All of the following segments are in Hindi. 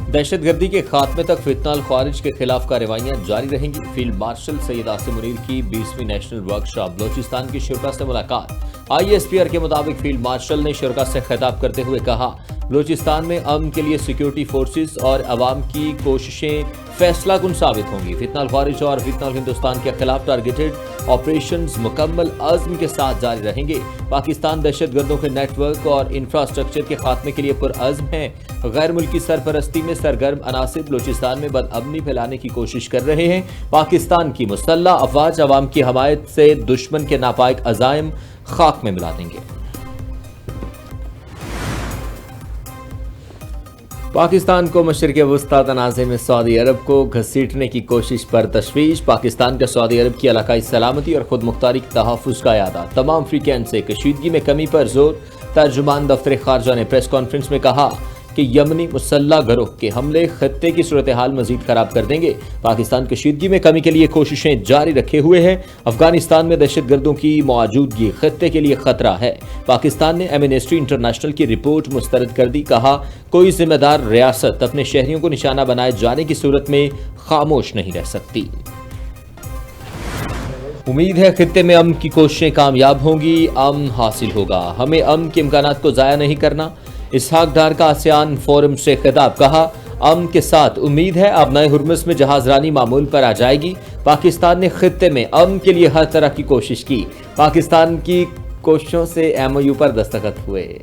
दहशतगर्दी के खात्मे तक फितनाल ख्वारिज के खिलाफ कार्रवाइयां जारी रहेंगी। फील्ड मार्शल सैयद आसिम मुनीर की 20वीं नेशनल वर्कशॉप। बलोचिस्तान की शुरा से मुलाकात। ISPR के मुताबिक फील्ड मार्शल ने शुरा से खिताब करते हुए कहा, बलोचिस्तान में अमन के लिए सिक्योरिटी फोर्सेस और अवाम की कोशिशें फैसलाकुन साबित होंगी। फितनाल ख्वारिज और फितनाल हिंदुस्तान के खिलाफ टारगेटेड ऑपरेशंस मुकम्मल अज़्म के साथ जारी रहेंगे। पाकिस्तान दहशतगर्दों के नेटवर्क और इंफ्रास्ट्रक्चर के खात्मे के लिए पुरअज़्म है। गैर मुल्की सरपरस्ती में सरगर्म अनासिर बलोचिस्तान में बदअमनी फैलाने की कोशिश कर रहे हैं। पाकिस्तान की मुसल्लह अफवाज अवाम की हमायत से दुश्मन के नापाक अज़ाइम खाक में मिला देंगे। पाकिस्तान को मशरिक़ वस्ता तनाज़े में सऊदी अरब को घसीटने की कोशिश पर तशवीश। पाकिस्तान का सऊदी अरब की इलाकाई सलामती और खुद मुख्तारी के तहफ़्फ़ुज़ का यादा। तमाम अफ्रीकन से कशीदगी में कमी पर जोर। तर्जुमान दफ्तर खारजा ने प्रेस कॉन्फ्रेंस में कहा कि यमनी मुसल्लह गिरोह के हमले खत्ते की सूरत हाल मजीद खराब कर देंगे। पाकिस्तान कशीदगी में कमी के लिए कोशिशें जारी रखे हुए है। अफगानिस्तान में दहशतगर्दों की मौजूदगी खत्ते के लिए खतरा है। पाकिस्तान ने एमनेस्टी इंटरनेशनल की रिपोर्ट मुस्तरद कर दी। कहा, कोई जिम्मेदार रियासत अपने शहरियों को निशाना बनाए जाने की सूरत में खामोश नहीं रह सकती। उम्मीद है खित्ते में अमन की कोशिशें कामयाब होंगी, अमन हासिल होगा। हमें अमन के इम्कानात को ज़ाया नहीं करना। इसहाक डार का आसियान फोरम से खिताब। कहा, अमन के साथ उम्मीद है अब नए हुर्मुज़ में जहाजरानी मामूल पर आ जाएगी। पाकिस्तान ने खित्ते में अमन के लिए हर तरह की कोशिश की। पाकिस्तान की कोशिशों से MOU पर दस्तखत हुए।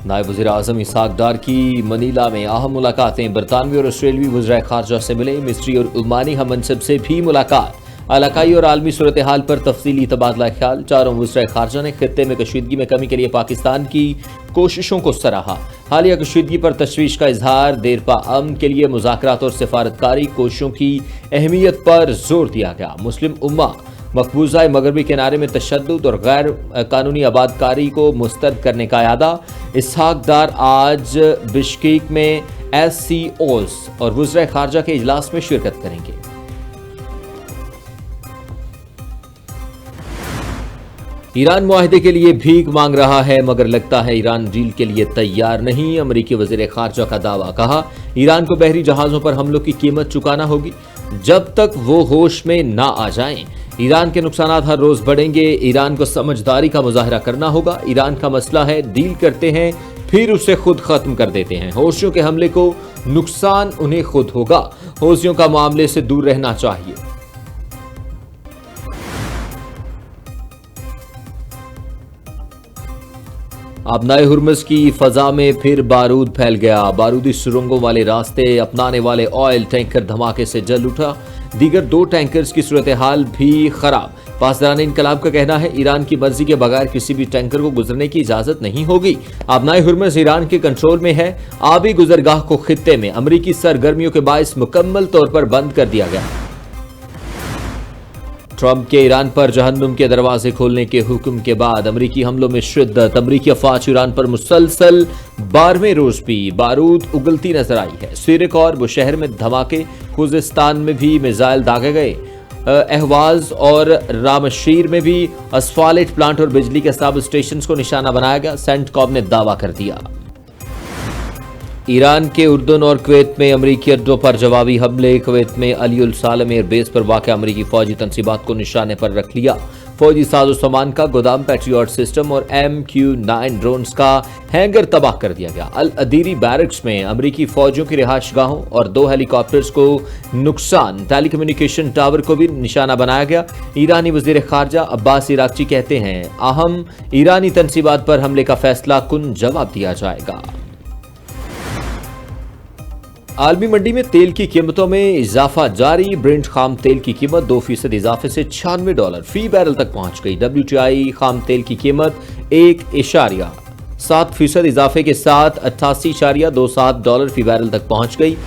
नायब वज़ीर-ए-आज़म इसहाक डार की मनीला में अहम मुलाकातें। बरतानवी और ऑस्ट्रेलियाई वज़ीर खारजा से मिले। मिस्री और ओमानी हममनसब से भी मुलाकात। इलाकाई और आलमी सूरत हाल पर तफसीली तबादला ख्याल। चारों वज़ीर खारजा ने खित्ते में कशीदगी में कमी के लिए पाकिस्तान की कोशिशों को सराहा। हालिया कशीदगी पर तशवीश का इजहार। देरपा अमन के लिए मुज़ाकरात और सिफारतकारी कोशिशों की अहमियत पर जोर दिया गया। मुस्लिम उम्मा मकबूजा मगरबी किनारे में तशद्दुद और गैर कानूनी आबादकारी को मुस्तरद करने का इरादा। इसहाक डार आज बिश्केक में SCOs और वज़ीर खारजा के इजलास में शिरकत करेंगे। ईरान मुआहदे के लिए भीख मांग रहा है, मगर लगता है ईरान डील के लिए तैयार नहीं। अमरीकी वज़ीर खारजा का दावा। कहा, ईरान को बहरी जहाज़ों पर हमलों की कीमत चुकाना होगी जब तक वो होश में ना आ जाएं। ईरान के नुकसानात हर रोज बढ़ेंगे। ईरान को समझदारी का मुजाहरा करना होगा। ईरान का मसला है, डील करते हैं फिर उसे खुद खत्म कर देते हैं। हौसियों के हमले को नुकसान उन्हें खुद होगा। हौसियों का मामले से दूर रहना चाहिए। अब नए हुर्मुज़ की फजा में फिर बारूद फैल गया। बारूदी सुरंगों वाले रास्ते अपनाने वाले ऑयल टैंकर धमाके से जल उठा। दीगर 2 टैंकर्स की सूरत हाल भी खराब। पासदारान इनकलाब का कहना है, ईरान की मर्जी के बगैर किसी भी टैंकर को गुजरने की इजाजत नहीं होगी। अब नए हुर्मुज़ ईरान के कंट्रोल में है। आबी गुजरगाह को खित्ते में अमरीकी सरगर्मियों के बायस मुकम्मल तौर पर बंद कर दिया गया। ट्रंप के ईरान पर जहन्नुम के दरवाजे खोलने के हुक्म के बाद अमरीकी हमलों में शिद्दत। अमरीकी अफवाज ईरान पर मुसलसल 12वें रोज भी बारूद उगलती नजर आई है। सिरिक और बुशहर में धमाके। खुजिस्तान में भी मिसाइल दागे गए। अहवाज और रामशीर में भी असफालेट प्लांट और बिजली के सब स्टेशन को निशाना बनाया गया। सेंटकॉम ने दावा कर दिया। ईरान के उर्दन और कुवैत में अमरीकी अड्डों पर जवाबी हमले। कुवैत में अली उल सालम एयरबेस पर वाक़ अमरीकी फौजी तनसीबात को निशाने पर रख लिया। फौजी साजो सामान का गोदाम, पैट्रियट सिस्टम और MQ-9 ड्रोन्स का हैंगर तबाह कर दिया गया। अल अदीरी बैरक्स में अमरीकी फौजियों की रिहाइश गाहों और 2 हेलीकॉप्टर्स को नुकसान। टेलीकम्युनिकेशन टावर को भी निशाना बनाया गया। ईरानी वज़ीर खारजा अब्बास इराक़ची कहते हैं, अहम ईरानी तनसीबात पर हमले का फैसला कुन जवाब दिया जाएगा। आलमी मंडी में तेल की कीमतों में इजाफा जारी। ब्रेंट खाम तेल की कीमत 2% इजाफे से $96 फी बैरल तक पहुंच गई। WTI खाम तेल की कीमत 1.7% इजाफे के साथ $88.27 फी बैरल तक पहुंच गई।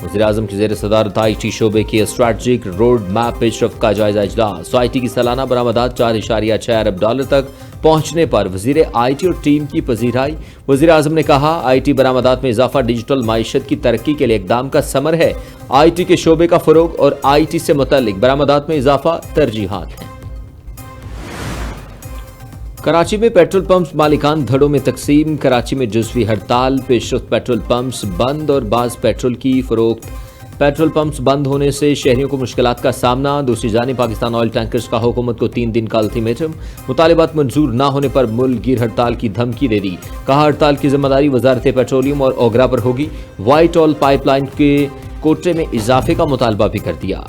वज़ीर-ए-आज़म की ज़ेर सदारत IT शोबे के स्ट्रैटेजिक रोड मैप पेशरफ का जायजा इजलास। IT की सालाना बरामदात $4.6 अरब तक पहुंचने पर वज़ीर IT और टीम की पजीराई। वज़ीर-ए-आज़म ने कहा, IT बरामदात में इजाफा डिजिटल माइशत की तरक्की के लिए इक़दाम का समर है। IT के शोबे का फ़रोग़ और IT से मुतल्लिक़ बरामदात में इजाफा तरजीहात हैं। कराची में पेट्रोल पंप मालिकान धड़ों में तकसीम। कराची में जुज़वी हड़ताल, पेशरफ्त पेट्रोल पंप्स बंद और बाज़ पेट्रोल की फरोख्त। पेट्रोल पंप्स बंद होने से शहरियों को मुश्किलात का सामना। दूसरी जानिब पाकिस्तान ऑयल टैंकर्स का हुकूमत को 3 दिन का अल्टीमेटम। मुतालिबात मंजूर न होने पर मुल्क गिर हड़ताल की धमकी दे दी। कहा हड़ताल की जिम्मेदारी वजारत पेट्रोलियम और ओगरा पर होगी। व्हाइट ऑयल पाइपलाइन के कोटे में इजाफे का मुतालबा भी कर दिया।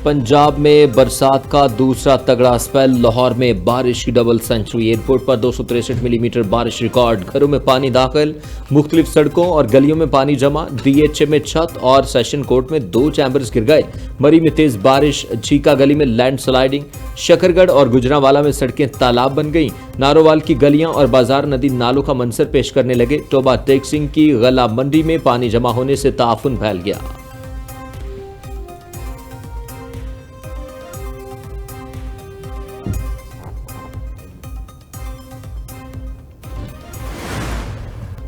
पंजाब में बरसात का दूसरा तगड़ा स्पेल। लाहौर में बारिश की डबल सेंचुरी। एयरपोर्ट पर 263 मिलीमीटर बारिश रिकॉर्ड। घरों में पानी दाखिल, मुख्तलिफ सड़कों और गलियों में पानी जमा। DHA में छत और सेशन कोर्ट में 2 चैम्बर्स गिर गए। मरी में तेज बारिश, झीका गली में लैंड स्लाइडिंग। शकरगढ़ और गुजरांवाला में सड़कें तालाब बन गईं। नारोवाल की गलियां और बाजार नदी नालों का मंजर पेश करने लगे। टोबा टेक्सिंग की गला मंडी में पानी जमा होने से ताफुन फैल गया।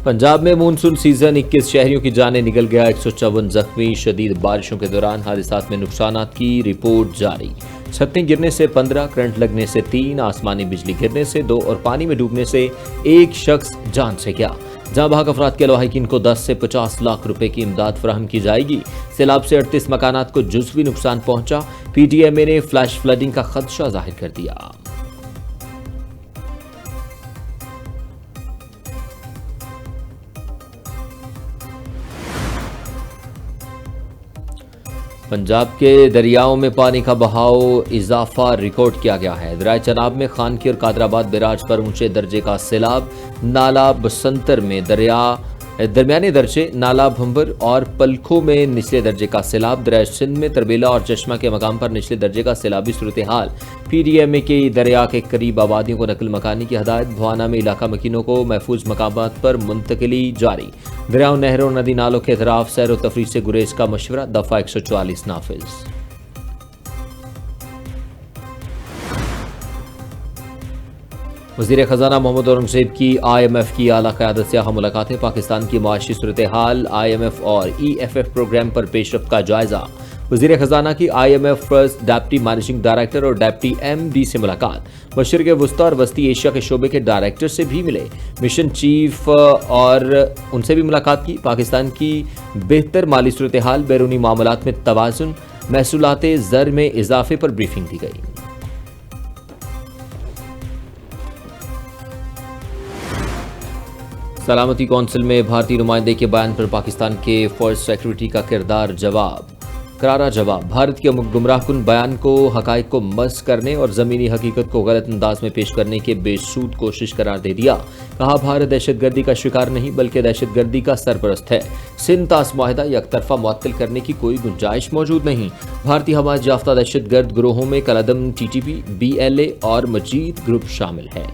पंजाब में मानसून सीजन 21 शहरियों की जानें निकल गया। 154 जख्मी। शदीद बारिशों के दौरान हादसात में नुकसानात की रिपोर्ट जारी। छतें गिरने से 15, करंट लगने से 3, आसमानी बिजली गिरने से 2 और पानी में डूबने से 1 शख्स जान से गया। जहां भाग अफराद के लवाहिकीन को 10 से 50 लाख रुपए की इमदाद फराहम की जाएगी। सैलाब से 38 मकानात को जुज़वी नुकसान पहुंचा। PDMA ने फ्लैश फ्लडिंग का खदशा जाहिर कर दिया। पंजाब के दरियाओं में पानी का बहाव इजाफा रिकॉर्ड किया गया है। दरिया चनाब में खानकी और कादराबाद बैराज पर ऊंचे दर्जे का सैलाब। नाला बसंतर में दरमियाने दर्जे, नाला भंबर और पलखों में निचले दर्जे का सैलाब। दरिया सिंध में तरबेला और चश्मा के मकाम पर निचले दर्जे का सैलाबी सूरत हाल। PDMA के दरिया के करीब आबादियों को नकल मकानी की हदायत। भवाना में इलाका मकीनों को महफूज मकामात पर मुंतकिली जारी। दरियाओं, नहरों, नदी नालों के अतराफ सैर व तफरीह से गुरेज का मशवरा। दफा 144 नाफिज। वज़ीर ख़जाना मोहम्मद औरंगज़ेब की IMF की आला क़यादत से अहम मुलाकातें। पाकिस्तान की माशी सूरत हाल, IMF और EFF प्रोग्राम पर पेशरफ्त का जायजा। वज़ीर ख़जाना की IMF first deputy managing director और डेप्टी MD से मुलाकात। मशरिक़ वस्ता और वस्ती एशिया के शोबे के डायरेक्टर से भी मिले। मिशन चीफ और उनसे भी मुलाकात की। पाकिस्तान की बेहतर माली सूरत हाल, बैरूनी मामलात में तवाज़ुन, महसूलाते ज़र में इजाफे पर ब्रीफिंग दी गई। सलामती कौंसिल में भारतीय नुमाइंदे के बयान पर पाकिस्तान के फर्स्ट सेक्रेटरी का किरदार करारा जवाब। भारत के गुमराहकुन बयान को हकाइक को मस करने और ज़मीनी हकीकत को गलत अंदाज में पेश करने के बेसूद कोशिश करार दे दिया। कहा भारत दहशतगर्दी का शिकार नहीं बल्कि दहशतगर्दी का सरपरस्त है। सिंध तास मुआहदा यकतरफा मुअत्तल करने की कोई गुंजाइश मौजूद नहीं। भारतीय हमायत याफ्ता दहशतगर्द ग्रोहों में कलअदम TTP, BLA और मजीद ग्रुप शामिल है।